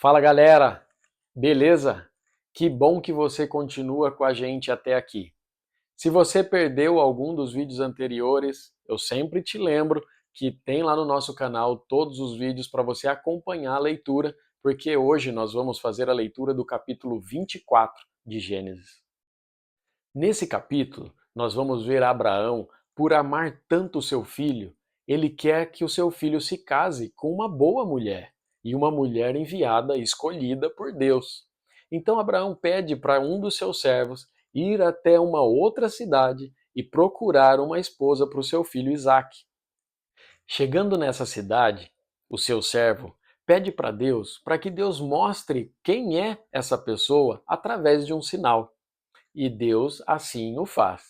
Fala galera, beleza? Que bom que você continua com a gente até aqui. Se você perdeu algum dos vídeos anteriores, eu sempre te lembro que tem lá no nosso canal todos os vídeos para você acompanhar a leitura, porque hoje nós vamos fazer a leitura do capítulo 24 de Gênesis. Nesse capítulo, nós vamos ver Abraão, por amar tanto o seu filho, ele quer que o seu filho se case com uma boa mulher, e uma mulher enviada, escolhida por Deus. Então Abraão pede para um dos seus servos ir até uma outra cidade e procurar uma esposa para o seu filho Isaque. Chegando nessa cidade, o seu servo pede para Deus para que Deus mostre quem é essa pessoa através de um sinal. E Deus assim o faz.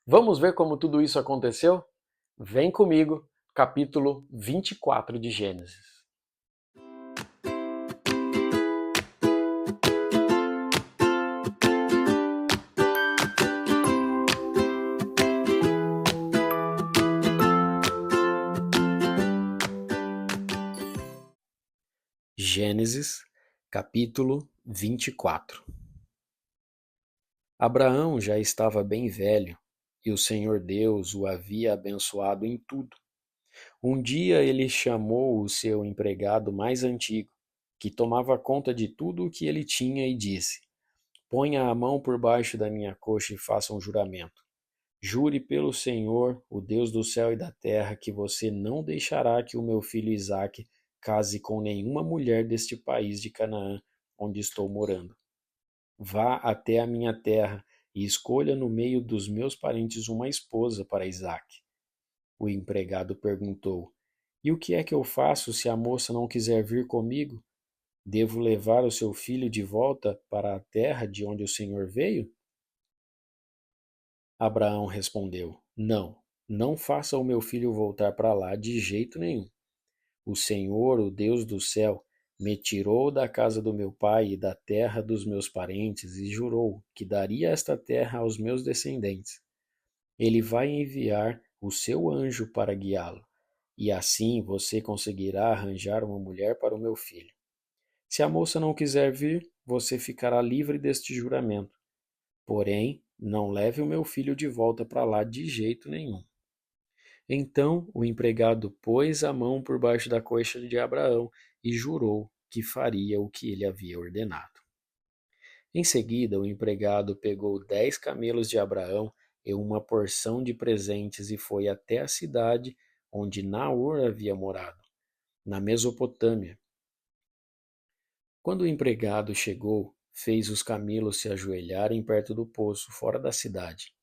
Vamos ver como tudo isso aconteceu? Vem comigo, capítulo 24 de Gênesis. Gênesis, capítulo 24. Abraão já estava bem velho, e o Senhor Deus o havia abençoado em tudo. Um dia ele chamou o seu empregado mais antigo, que tomava conta de tudo o que ele tinha, e disse: Ponha a mão por baixo da minha coxa e faça um juramento. Jure pelo Senhor, o Deus do céu e da terra, que você não deixará que o meu filho Isaque case com nenhuma mulher deste país de Canaã, onde estou morando. Vá até a minha terra e escolha no meio dos meus parentes uma esposa para Isaque. O empregado perguntou: E o que é que eu faço se a moça não quiser vir comigo? Devo levar o seu filho de volta para a terra de onde o Senhor veio? Abraão respondeu: Não, não faça o meu filho voltar para lá de jeito nenhum. O Senhor, o Deus do céu, me tirou da casa do meu pai e da terra dos meus parentes e jurou que daria esta terra aos meus descendentes. Ele vai enviar o seu anjo para guiá-lo, e assim você conseguirá arranjar uma mulher para o meu filho. Se a moça não quiser vir, você ficará livre deste juramento. Porém, não leve o meu filho de volta para lá de jeito nenhum. Então o empregado pôs a mão por baixo da coxa de Abraão e jurou que faria o que ele havia ordenado. Em seguida, o empregado pegou 10 camelos de Abraão e uma porção de presentes e foi até a cidade onde Naor havia morado, na Mesopotâmia. Quando o empregado chegou, fez os camelos se ajoelharem perto do poço, fora da cidade.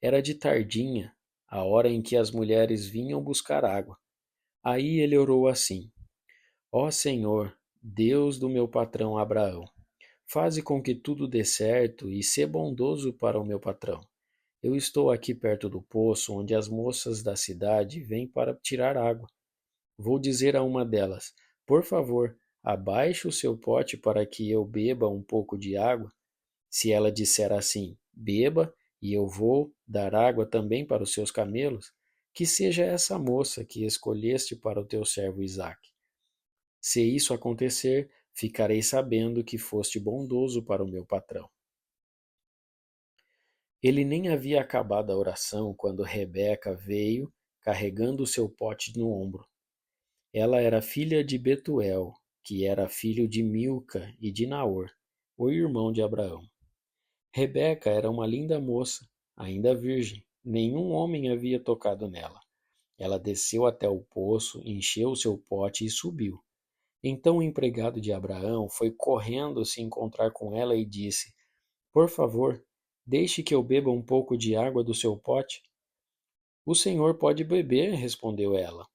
Era de tardinha, a hora em que as mulheres vinham buscar água. Aí ele orou assim: Ó Senhor, Deus do meu patrão Abraão, faze com que tudo dê certo e sê bondoso para o meu patrão. Eu estou aqui perto do poço onde as moças da cidade vêm para tirar água. Vou dizer a uma delas: Por favor, abaixe o seu pote para que eu beba um pouco de água. Se ela disser assim: Beba, e eu vou dar água também para os seus camelos, que seja essa moça que escolheste para o teu servo Isaque. Se isso acontecer, ficarei sabendo que foste bondoso para o meu patrão. Ele nem havia acabado a oração quando Rebeca veio, carregando o seu pote no ombro. Ela era filha de Betuel, que era filho de Milca e de Naor, o irmão de Abraão. Rebeca era uma linda moça, ainda virgem. Nenhum homem havia tocado nela. Ela desceu até o poço, encheu o seu pote e subiu. Então o empregado de Abraão foi correndo se encontrar com ela e disse: Por favor, deixe que eu beba um pouco de água do seu pote. O senhor pode beber, respondeu ela.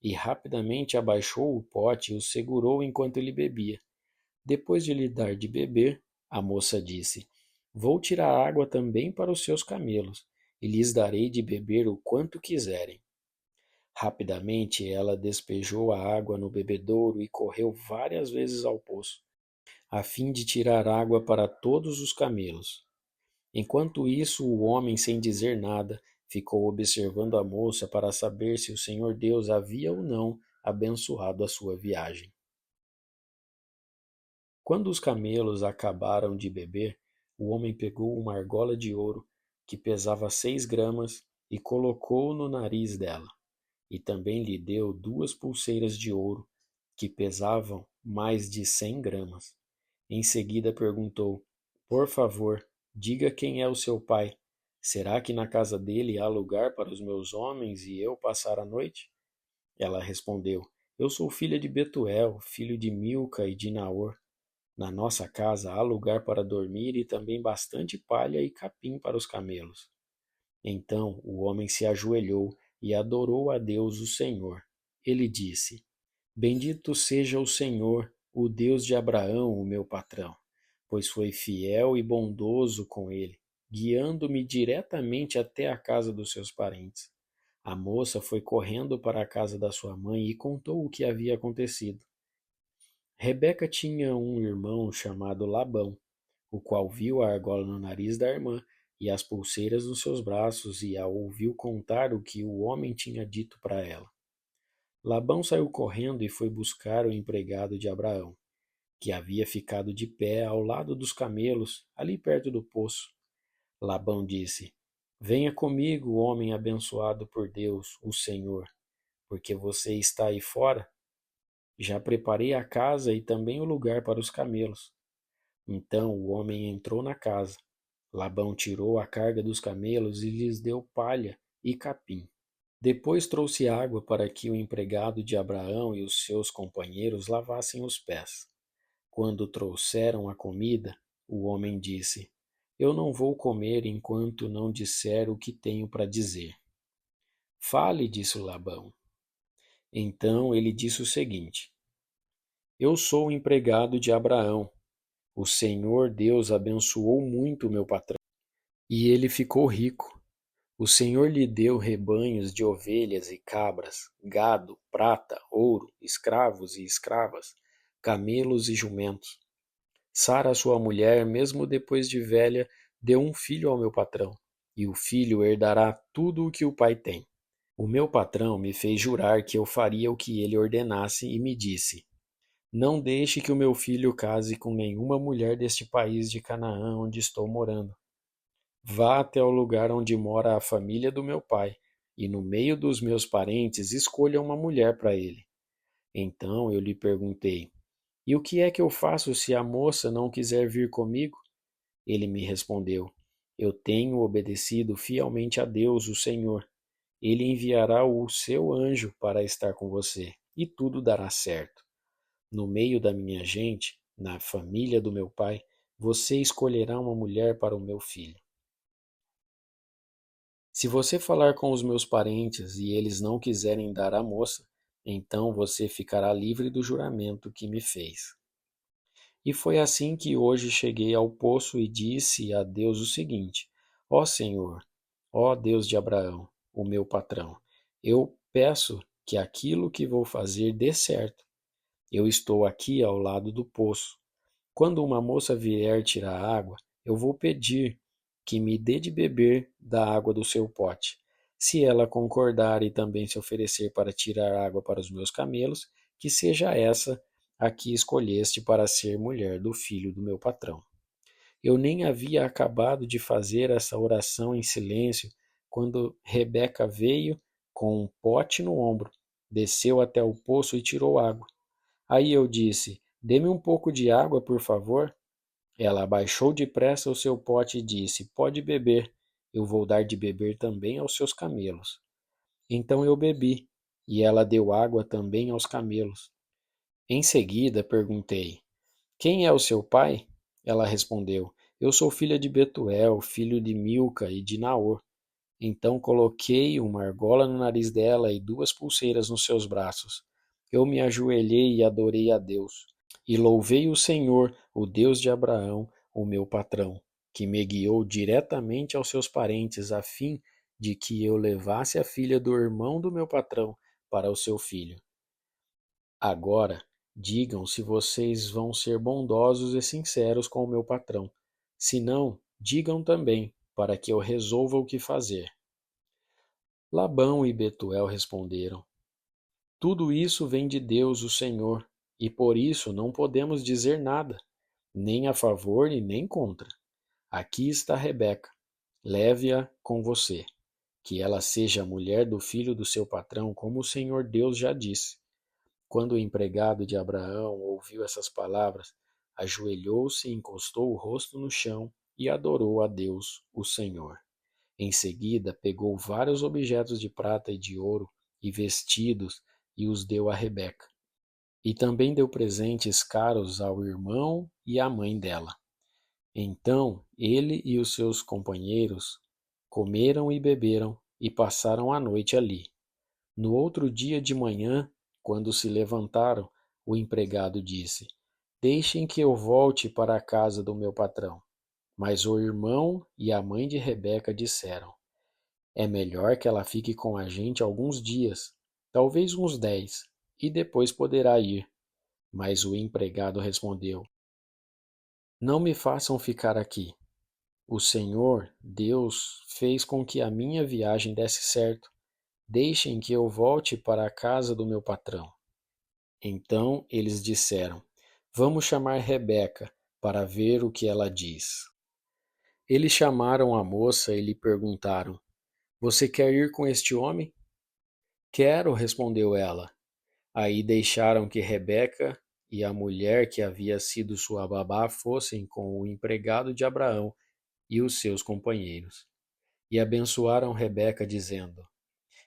E rapidamente abaixou o pote e o segurou enquanto ele bebia. Depois de lhe dar de beber, a moça disse: Vou tirar água também para os seus camelos, e lhes darei de beber o quanto quiserem. Rapidamente ela despejou a água no bebedouro e correu várias vezes ao poço, a fim de tirar água para todos os camelos. Enquanto isso, o homem, sem dizer nada, ficou observando a moça para saber se o Senhor Deus havia ou não abençoado a sua viagem. Quando os camelos acabaram de beber, o homem pegou uma argola de ouro que pesava 6 gramas e colocou no nariz dela, e também lhe deu 2 pulseiras de ouro que pesavam mais de 100 gramas. Em seguida perguntou: Por favor, diga quem é o seu pai. Será que na casa dele há lugar para os meus homens e eu passar a noite? Ela respondeu: Eu sou filha de Betuel, filho de Milca e de Naor. Na nossa casa há lugar para dormir e também bastante palha e capim para os camelos. Então o homem se ajoelhou e adorou a Deus o Senhor. Ele disse: Bendito seja o Senhor, o Deus de Abraão, o meu patrão, pois foi fiel e bondoso com ele, guiando-me diretamente até a casa dos seus parentes. A moça foi correndo para a casa da sua mãe e contou o que havia acontecido. Rebeca tinha um irmão chamado Labão, o qual viu a argola no nariz da irmã e as pulseiras nos seus braços e a ouviu contar o que o homem tinha dito para ela. Labão saiu correndo e foi buscar o empregado de Abraão, que havia ficado de pé ao lado dos camelos, ali perto do poço. Labão disse: Venha comigo, homem abençoado por Deus, o Senhor, porque você está aí fora. Já preparei a casa e também o lugar para os camelos. Então o homem entrou na casa. Labão tirou a carga dos camelos e lhes deu palha e capim. Depois trouxe água para que o empregado de Abraão e os seus companheiros lavassem os pés. Quando trouxeram a comida, o homem disse: Eu não vou comer enquanto não disser o que tenho para dizer. Fale, disse Labão. Então ele disse o seguinte: Eu sou o empregado de Abraão. O Senhor Deus abençoou muito o meu patrão, e ele ficou rico. O Senhor lhe deu rebanhos de ovelhas e cabras, gado, prata, ouro, escravos e escravas, camelos e jumentos. Sara, sua mulher, mesmo depois de velha, deu um filho ao meu patrão, e o filho herdará tudo o que o pai tem. O meu patrão me fez jurar que eu faria o que ele ordenasse e me disse: Não deixe que o meu filho case com nenhuma mulher deste país de Canaã onde estou morando. Vá até o lugar onde mora a família do meu pai, e no meio dos meus parentes escolha uma mulher para ele. Então eu lhe perguntei: E o que é que eu faço se a moça não quiser vir comigo? Ele me respondeu: Eu tenho obedecido fielmente a Deus, o Senhor. Ele enviará o seu anjo para estar com você, e tudo dará certo. No meio da minha gente, na família do meu pai, você escolherá uma mulher para o meu filho. Se você falar com os meus parentes e eles não quiserem dar a moça, então você ficará livre do juramento que me fez. E foi assim que hoje cheguei ao poço e disse a Deus o seguinte: Ó Senhor, ó Deus de Abraão, o meu patrão, eu peço que aquilo que vou fazer dê certo. Eu estou aqui ao lado do poço. Quando uma moça vier tirar água, eu vou pedir que me dê de beber da água do seu pote. Se ela concordar e também se oferecer para tirar água para os meus camelos, que seja essa a que escolheste para ser mulher do filho do meu patrão. Eu nem havia acabado de fazer essa oração em silêncio quando Rebeca veio com um pote no ombro, desceu até o poço e tirou água. Aí eu disse: Dê-me um pouco de água, por favor. Ela abaixou depressa o seu pote e disse: Pode beber, eu vou dar de beber também aos seus camelos. Então eu bebi, e ela deu água também aos camelos. Em seguida perguntei: Quem é o seu pai? Ela respondeu: Eu sou filha de Betuel, filho de Milca e de Naor. Então coloquei uma argola no nariz dela e 2 pulseiras nos seus braços. Eu me ajoelhei e adorei a Deus. E louvei o Senhor, o Deus de Abraão, o meu patrão, que me guiou diretamente aos seus parentes, a fim de que eu levasse a filha do irmão do meu patrão para o seu filho. Agora, digam se vocês vão ser bondosos e sinceros com o meu patrão. Se não, digam também, para que eu resolva o que fazer. Labão e Betuel responderam: Tudo isso vem de Deus, o Senhor, e por isso não podemos dizer nada. nem a favor e nem contra. Aqui está Rebeca, leve-a com você, que ela seja a mulher do filho do seu patrão, como o Senhor Deus já disse. Quando o empregado de Abraão ouviu essas palavras, ajoelhou-se, encostou o rosto no chão e adorou a Deus, o Senhor. Em seguida, pegou vários objetos de prata e de ouro e vestidos e os deu a Rebeca. E também deu presentes caros ao irmão e à mãe dela. Então ele e os seus companheiros comeram e beberam e passaram a noite ali. No outro dia de manhã, quando se levantaram, o empregado disse: Deixem que eu volte para a casa do meu patrão. Mas o irmão e a mãe de Rebeca disseram: É melhor que ela fique com a gente alguns dias, talvez uns 10, e depois poderá ir. Mas o empregado respondeu: Não me façam ficar aqui. O Senhor, Deus, fez com que a minha viagem desse certo. Deixem que eu volte para a casa do meu patrão. Então eles disseram: Vamos chamar Rebeca para ver o que ela diz. Eles chamaram a moça e lhe perguntaram: Você quer ir com este homem? Quero, respondeu ela. Aí deixaram que Rebeca e a mulher que havia sido sua babá fossem com o empregado de Abraão e os seus companheiros. E abençoaram Rebeca, dizendo: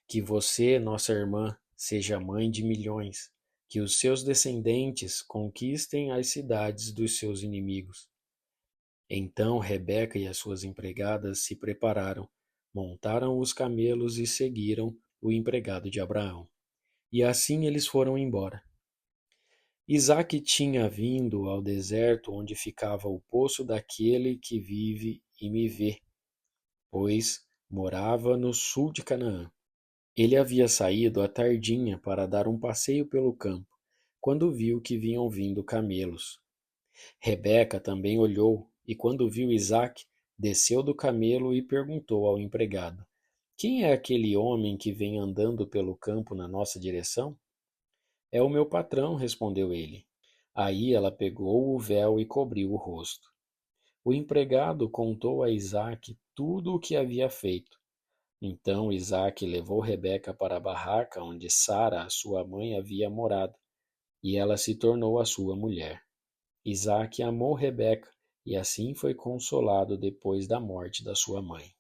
Que você, nossa irmã, seja mãe de milhões, que os seus descendentes conquistem as cidades dos seus inimigos. Então Rebeca e as suas empregadas se prepararam, montaram os camelos e seguiram o empregado de Abraão. E assim eles foram embora. Isaque tinha vindo ao deserto onde ficava o poço daquele que vive e me vê, pois morava no sul de Canaã. Ele havia saído à tardinha para dar um passeio pelo campo, quando viu que vinham vindo camelos. Rebeca também olhou, e quando viu Isaque, desceu do camelo e perguntou ao empregado: Quem é aquele homem que vem andando pelo campo na nossa direção? É o meu patrão, respondeu ele. Aí ela pegou o véu e cobriu o rosto. O empregado contou a Isaque tudo o que havia feito. Então Isaque levou Rebeca para a barraca onde Sara, sua mãe, havia morado, e ela se tornou a sua mulher. Isaque amou Rebeca e assim foi consolado depois da morte da sua mãe.